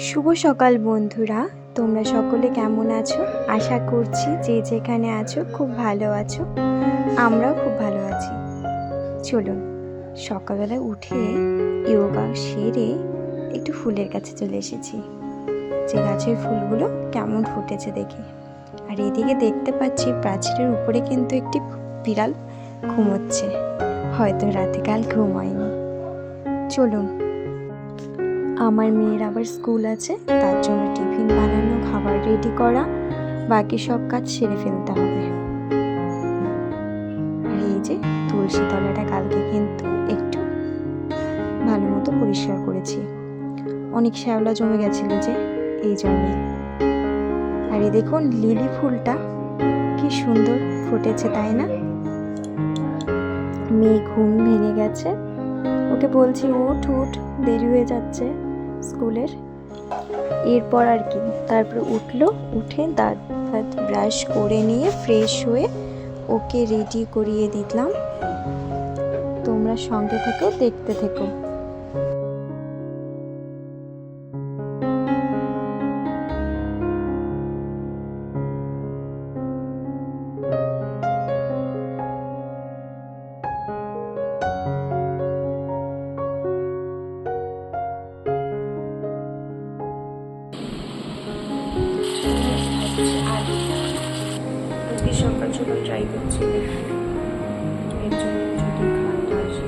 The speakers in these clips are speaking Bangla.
শুভ সকাল বন্ধুরা, তোমরা সকলে কেমন আছো? আশা করছি যে যেখানে আছো খুব ভালো আছো। আমরাও খুব ভালো আছি। চলুন সকালবেলা উঠে যোগা সেরে একটু ফুলের কাছে চলে এসেছি, যে গাছের ফুলগুলো কেমন ফুটেছে দেখে। আর এদিকে দেখতে পাচ্ছি প্রাচীরের উপরে কিন্তু একটি বিড়াল ঘুমোচ্ছে, হয়তো রাতে কাল ঘুম হয়নি। চলুন, আমার মেয়ের আবার স্কুল আছে, তার জন্য টিফিন বানানো, খাবার রেডি করা, বাকি সব কাজ সেরে ফেলতে হবে। আর এই যে তুলসী তলাটা কালকে কিন্তু একটু ভালো মতো পরিষ্কার করেছি, অনেক শ্যাওলা জমে গেছিল যে, এই জন্যে। আর এই দেখুন লিলি ফুলটা কি সুন্দর ফুটেছে, তাই না? মেয়ে ঘুম ভেঙে গেছে, ওকে বলছি উঠ উঠ, দেরি হয়ে যাচ্ছে স্কুলের। এরপর আর কি, তারপর উঠে দাঁত ব্রাশ করে নিয়ে ফ্রেশ হয়ে ওকে রেডি করিয়ে দিলাম। তোমরা সঙ্গে থেকো, দেখতে থেকো। সকাল সকাল ট্রাই করছি, এর জন্য যদি খারাপ আসে।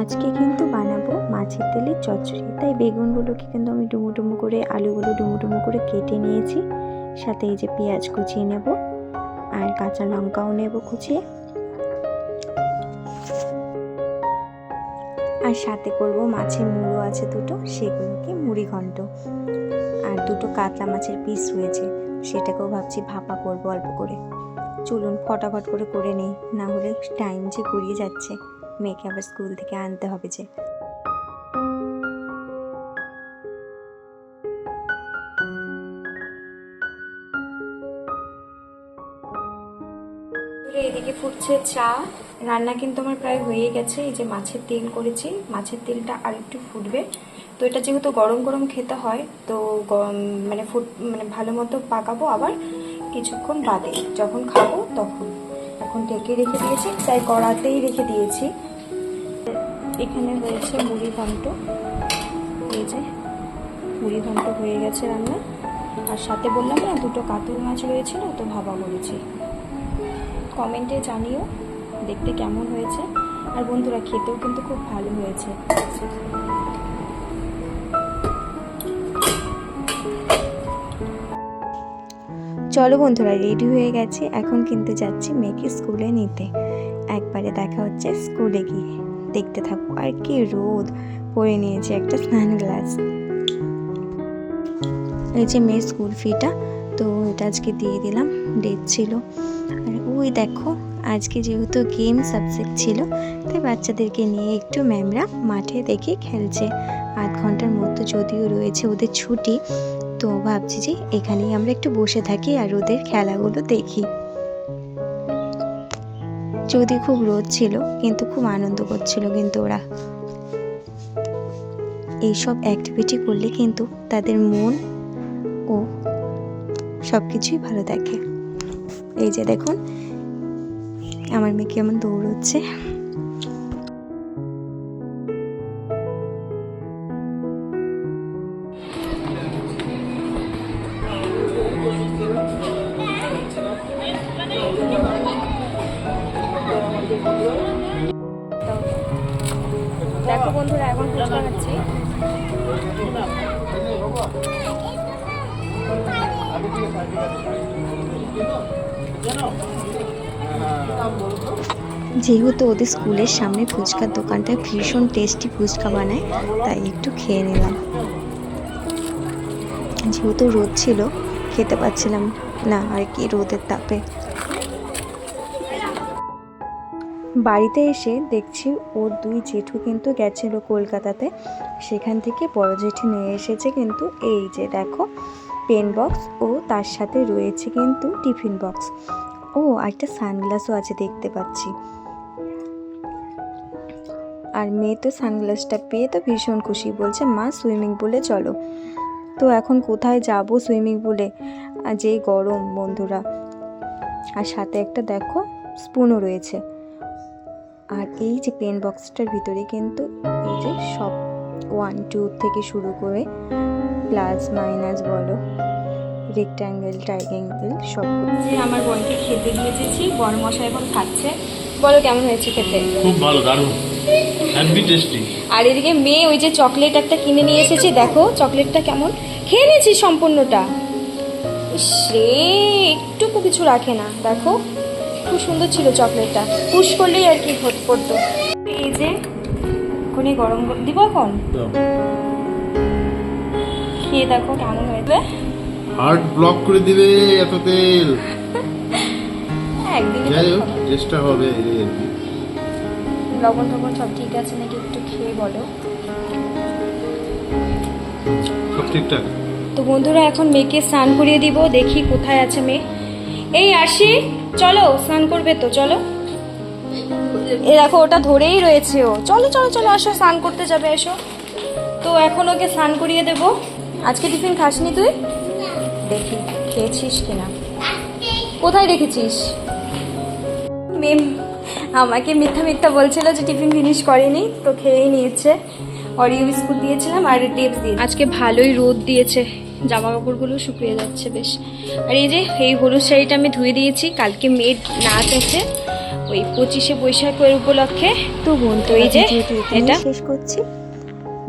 আজকে কিন্তু বানাবো মাছের তেলের চচ্চড়ি, তাই বেগুনগুলোকে কিন্তু আমি ডুমো ডুমো করে, আলুগুলো ডুমো ডুমো করে কেটে নিয়েছি। সাথে এই যে পেঁয়াজ কুচিয়ে নেব, আর কাঁচা লঙ্কাও নেব কুচিয়ে। আর সাথে করব মাছের মুড়ো আছে দুটো, সেগুলোকে মুড়ি ঘন্ট। আর দুটো কাতলা মাছের পিস রয়েছে, সেটাকেও ভাবছি ভাপা করবো অল্প করে। চলুন ফটাফট করে নিই, না হলে টাইম যে গড়িয়ে যাচ্ছে, মেয়েকে আবার স্কুল থেকে আনতে হবে যে। এদিকে ফুটছে চা, রান্না কিন্তু আমার প্রায় হয়ে গেছে। এই যে মাছের তেল করেছি, মাছের তেলটা আর একটু ফুটবে। তো এটা যেহেতু গরম গরম খেতে হয়, তো মানে ভালো মতো পাকাবো আবার কিছুক্ষণ বাদে, যখন খাবো তখন। এখন ঢেকে রেখে দিয়েছি, তাই কড়াতেই রেখে দিয়েছি। এখানে হয়েছে মুড়ি ঘন্ট, এই যে মুড়ি ঘন্ট হয়ে গেছে রান্না। আর সাথে বললাম না দুটো কাতল মাছ রয়েছিল, তো ভাপা করেছি। কমেন্টে জানিও দেখতে কেমন হয়েছে। আর বন্ধুরা, খেতেও কিন্তু খুব ভালো হয়েছে। চলো বন্ধুরা, রেডি হয়ে গেছে, এখন কিন্তু যাচ্ছি মেয়েকে স্কুলে নিতে। একবারে দেখা হচ্ছে স্কুলে গিয়ে, দেখতে থাকবো। আর কি রোদ, পরে নিয়েছি একটা স্নান গ্লাস। এই যে মেয়ের স্কুল ফিটা, তো এটা আজকে দিয়ে দিলাম, ডেট ছিল। আর ওই দেখো, আজকে যেহেতু গেম সাবজেক্ট ছিল, তাই বাচ্চাদেরকে নিয়ে একটু ম্যামরা মাঠে দেখে খেলছে। আধ ঘন্টার মতো যদিও রয়েছে ওদের ছুটি, তো ভাবছি যে এখানেই আমরা একটু বসে থাকি আর ওদের খেলাগুলো দেখি। যদি খুব রোদ ছিল, কিন্তু খুব আনন্দ করছিল কিন্তু ওরা। এইসব অ্যাক্টিভিটি করলে কিন্তু তাদের মন ও সব কিছুই ভালো থাকে। এই যে দেখুন আমার মেয়ে কেমন দৌড়চ্ছে। দেখো বন্ধুরা, এখন ফুচকা খাচ্ছি। যেহেতু ওদের স্কুলের সামনে ফুচকার দোকানটা ভীষণ টেস্টি ফুচকা বানায়, তাই একটু খেয়ে নিলাম। যেহেতু রোদ ছিল, খেতে পাচ্ছিলাম না আর কি, রোদের তাপে। বাড়িতে এসে দেখছি ওর দুই জেঠু কিন্তু গেছিলো কলকাতাতে, সেখান থেকে বড় জেঠু নিয়ে এসেছে কিন্তু এই যে দেখো পেন বক্স, ও তার সাথে রয়েছে কিন্তু টিফিন বক্স, ও একটা সানগ্লাসও আছে দেখতে পাচ্ছি। আর মেয়ে তো সানগ্লাসটা পেয়ে তো ভীষণ খুশি, বলছে মা সুইমিং পুলে চলো। তো এখন কোথায় যাব সুইমিং পুলে, আর যেই গরম বন্ধুরা। আর সাথে একটা দেখো স্পুনও রয়েছে। আর এই যে পেন বক্সটার ভিতরে কিন্তু এই যে সব 1 2 থেকে শুরু করে প্লাস মাইনাস বলো, রেক্ট্যাঙ্গেল ট্রাইঙ্গেল সব। যে আমার বোনকে খেতে দিয়ে দিয়েছি, বড় মশাই এখন খাচ্ছে। বলো কেমন হয়েছে খেতে? খুব ভালো, দারুণ, হ্যাপি টেস্টি। আর এদিকে মেয়ে ওই যে চকলেট একটা কিনে নিয়ে এসেছে, দেখো চকলেটটা কেমন, খেয়ে নিয়েছি সম্পূর্ণটা। সে একটুকু কিছু রাখে না, দেখো খুব সুন্দর ছিল চকলেটটা, পুশ করলেই আর কি পড়তো। এই যে এখনই গরম দিব, এখন খেয়ে দেখো কেমন হয়েছে। হার্ট ব্লক করে দিবে এত তেল। একদিন যাই হোক চেষ্টা হবে। লবণ টবণ সব ঠিক আছে নাকি একটু খেয়ে বলো। সব ঠিকঠাক। তো বন্ধুরা এখন মেয়েকে স্নান করিয়ে দিব, দেখি কোথায় আছে মেয়ে। এই আসি, চলো স্নান করবে তো, চলো। এ দেখো ওটা ধরেই রয়েছে ও, চলো চলো চলো আসো, স্নান করতে যাবে, এসো। তো এখন ওকে স্নান করিয়ে দেব। আজকে টিফিন খাসনি তুই? দেখি খেয়েছিস কিনা, কোথায় রেখেছিস? মেম আমাকে মিথ্যা মিথ্যা বলছিল যে টিফিন ফিনিশ করেনি, তো খেয়েই নিয়েছে। অরিও বিস্কুট দিয়েছিলাম আর টিপস দিয়ে। আজকে ভালোই রোদ দিয়েছে, জামা কাপড়গুলো শুকিয়ে যাচ্ছে বেশ। আর এই যে এই হলুদ শাড়িটা আমি ধুয়ে দিয়েছি, কালকে মেয়ের নাচ আছে ওই 25শে বৈশাখের উপলক্ষে। তো বন্ধু এই যে এটা শেষ করছি,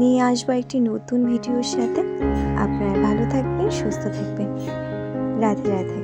নিয়ে আসবো একটি নতুন ভিডিওর সাথে। আপনারা ভালো থাকবেন, সুস্থ থাকবেন, রাধে রাধে।